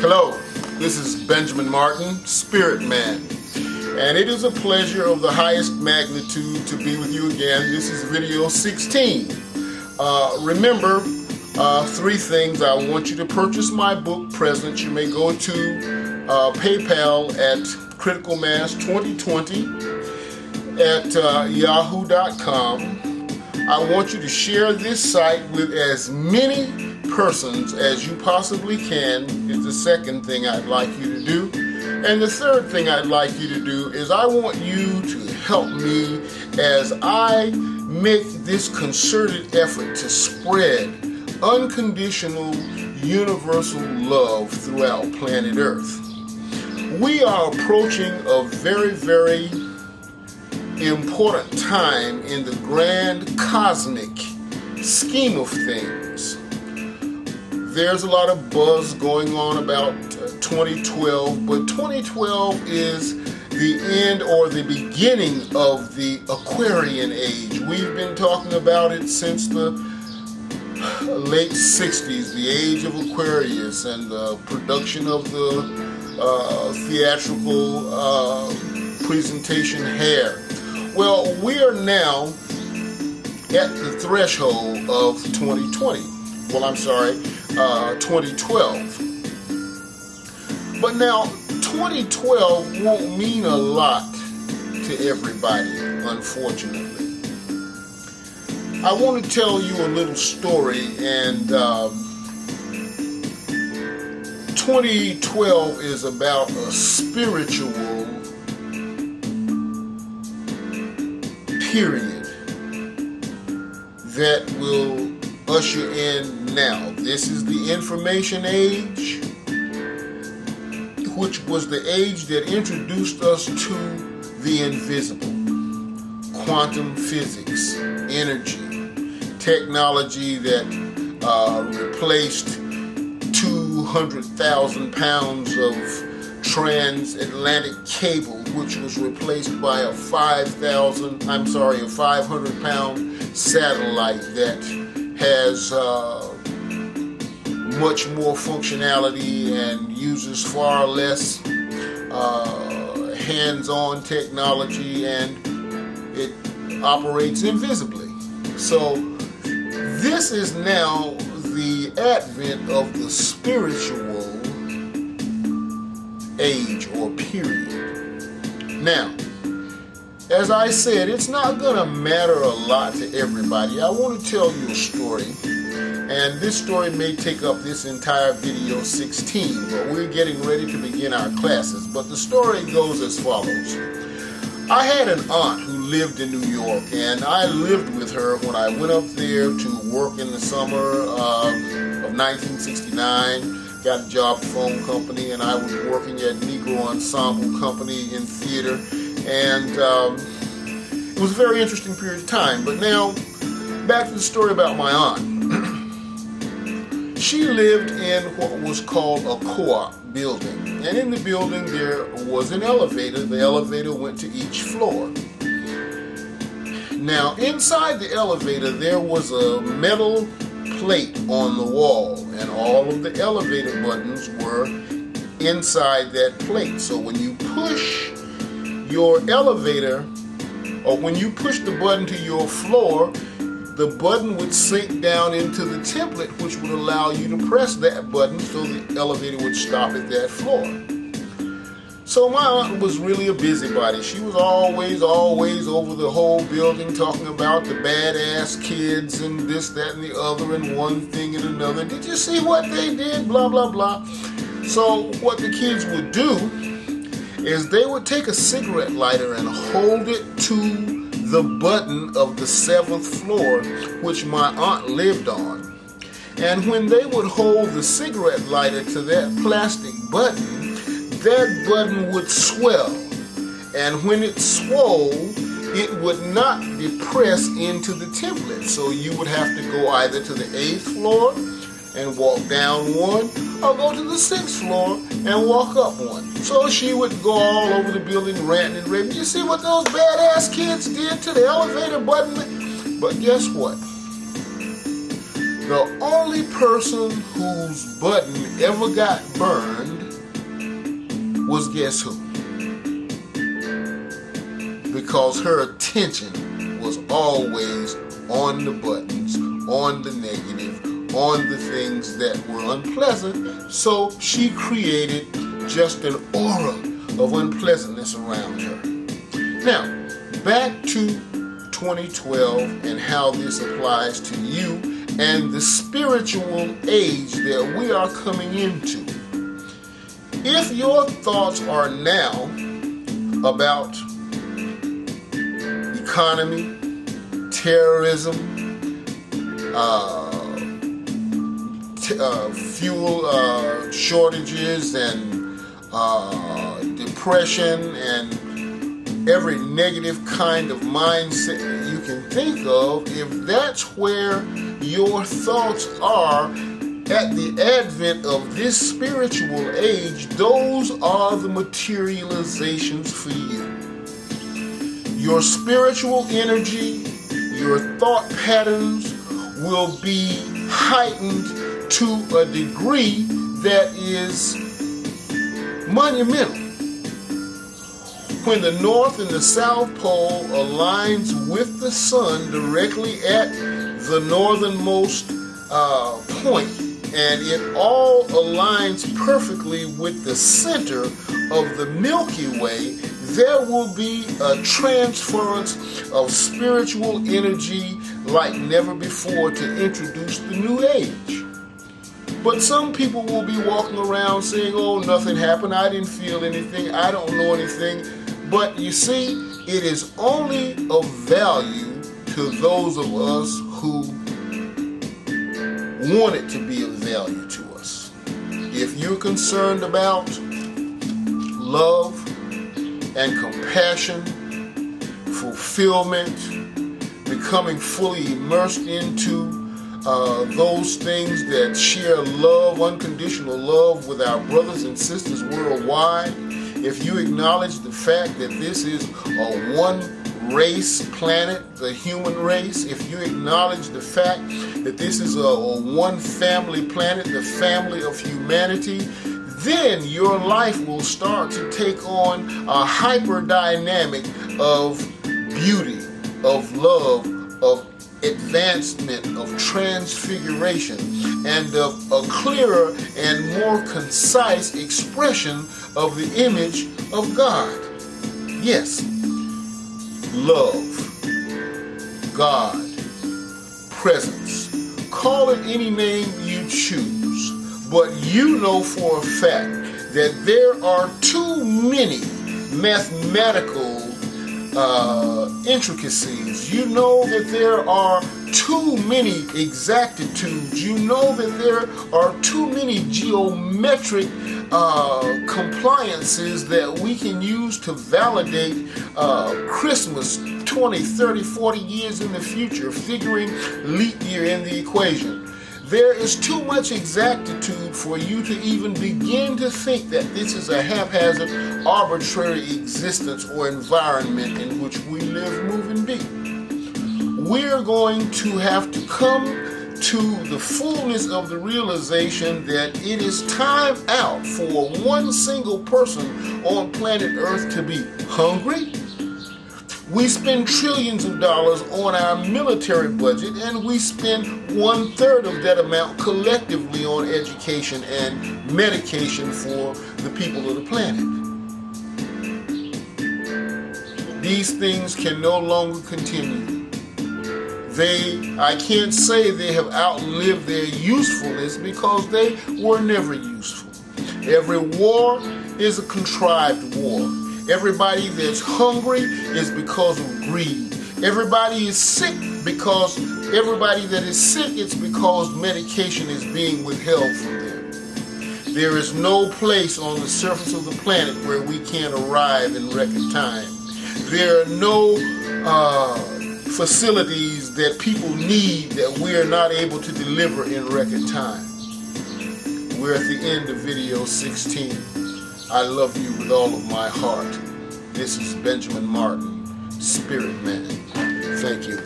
Hello, this is Benjamin Martin, Spirit Man, and it is a pleasure of the highest magnitude to be with you again. This is video 16. Remember, three things. I want you to purchase my book, Present. You may go to PayPal at criticalmass2020 at yahoo.com. I want you to share this site with as many persons as you possibly can is the second thing I'd like you to do. And the third thing I'd like you to do is I want you to help me as I make this concerted effort to spread unconditional universal love throughout planet Earth. We are approaching a very, very important time in the grand cosmic scheme of things. There's a lot of buzz going on about 2012, but 2012 is the end or the beginning of the Aquarian age. We've been talking about it since the late 60s, the age of Aquarius and the production of the theatrical presentation hair. Well, we are now at the threshold of 2020. Well, I'm sorry, 2012. But now, 2012 won't mean a lot to everybody, unfortunately. I want to tell you a little story, and 2012 is about a spiritual period that will usher in now. This is the information age, which was the age that introduced us to the invisible. Quantum physics, energy, technology that replaced 200,000 pounds of transatlantic cable, which was replaced by a 500-pound satellite that has much more functionality and uses far less hands-on technology, and it operates invisibly. So this is now the advent of the spiritual age or period. Now, as I said, it's not going to matter a lot to everybody. I want to tell you a story, and this story may take up this entire video 16, but we're getting ready to begin our classes. But the story goes as follows. I had an aunt who lived in New York, and I lived with her when I went up there to work in the summer of 1969. Got a job at a phone company, and I was working at Negro Ensemble Company in theater, and it was a very interesting period of time. But now, back to the story about my aunt. She lived in what was called a co-op building, and in the building there was an elevator. The elevator went to each floor. Now, inside the elevator there was a metal plate on the wall, and all of the elevator buttons were inside that plate. So when you push your elevator, or when you push the button to your floor, the button would sink down into the template, which would allow you to press that button so the elevator would stop at that floor. So my aunt was really a busybody. She was always over the whole building talking about the badass kids and this, that, and the other, and one thing and another. Did you see what they did? Blah, blah, blah. So what the kids would do is they would take a cigarette lighter and hold it to the button of the 7th floor, which my aunt lived on. And when they would hold the cigarette lighter to that plastic button, that button would swell, and when it swole, it would not depress into the template. So you would have to go either to the 8th floor and walk down one, or go to the 6th floor and walk up one. So she would go all over the building ranting and raving. You see what those badass kids did to the elevator button? But guess what? The only person whose button ever got burned was guess who? Because her attention was always on the buttons, on the negative, on the things that were unpleasant, so she created just an aura of unpleasantness around her. Now, back to 2012 and how this applies to you and the spiritual age that we are coming into. If your thoughts are now about economy, terrorism, fuel shortages, and depression, and every negative kind of mindset you can think of, if that's where your thoughts are at the advent of this spiritual age, those are the materializations for you. Your spiritual energy, your thought patterns will be heightened to a degree that is monumental. When the North and the South Pole aligns with the sun directly at the northernmost point, and it all aligns perfectly with the center of the Milky Way, there will be a transference of spiritual energy like never before to introduce the new age. But some people will be walking around saying, oh, nothing happened, I didn't feel anything, I don't know anything. But you see, it is only of value to those of us who want it to be of value to us. If you're concerned about love and compassion, fulfillment, becoming fully immersed into those things that share love, unconditional love with our brothers and sisters worldwide, if you acknowledge the fact that this is a one race planet, the human race, if you acknowledge the fact that this is a one family planet, the family of humanity, then your life will start to take on a hyper dynamic of beauty, of love, of advancement, of transfiguration, and of a clearer and more concise expression of the image of God. Yes, love, God, presence. Call it any name you choose, but you know for a fact that there are too many mathematical intricacies. You know that there are too many exactitudes. You know that there are too many geometric compliances that we can use to validate Christmas 20, 30, 40 years in the future, figuring leap year in the equation. There is too much exactitude for you to even begin to think that this is a haphazard, arbitrary existence or environment in which we live, move, and be. We're going to have to come to the fullness of the realization that it is time out for one single person on planet Earth to be hungry. We spend trillions of dollars on our military budget, and we spend 1/3 of that amount collectively on education and medication for the people of the planet. These things can no longer continue. I can't say they have outlived their usefulness because they were never useful. Every war is a contrived war. Everybody that's hungry is because of greed. Everybody is sick because everybody that is sick, it's because medication is being withheld from them. There is no place on the surface of the planet where we can't arrive in record time. There are no facilities that people need that we are not able to deliver in record time. We're at the end of video 16. I love you with all of my heart. This is Benjamin Martin, Spirit Man. Thank you.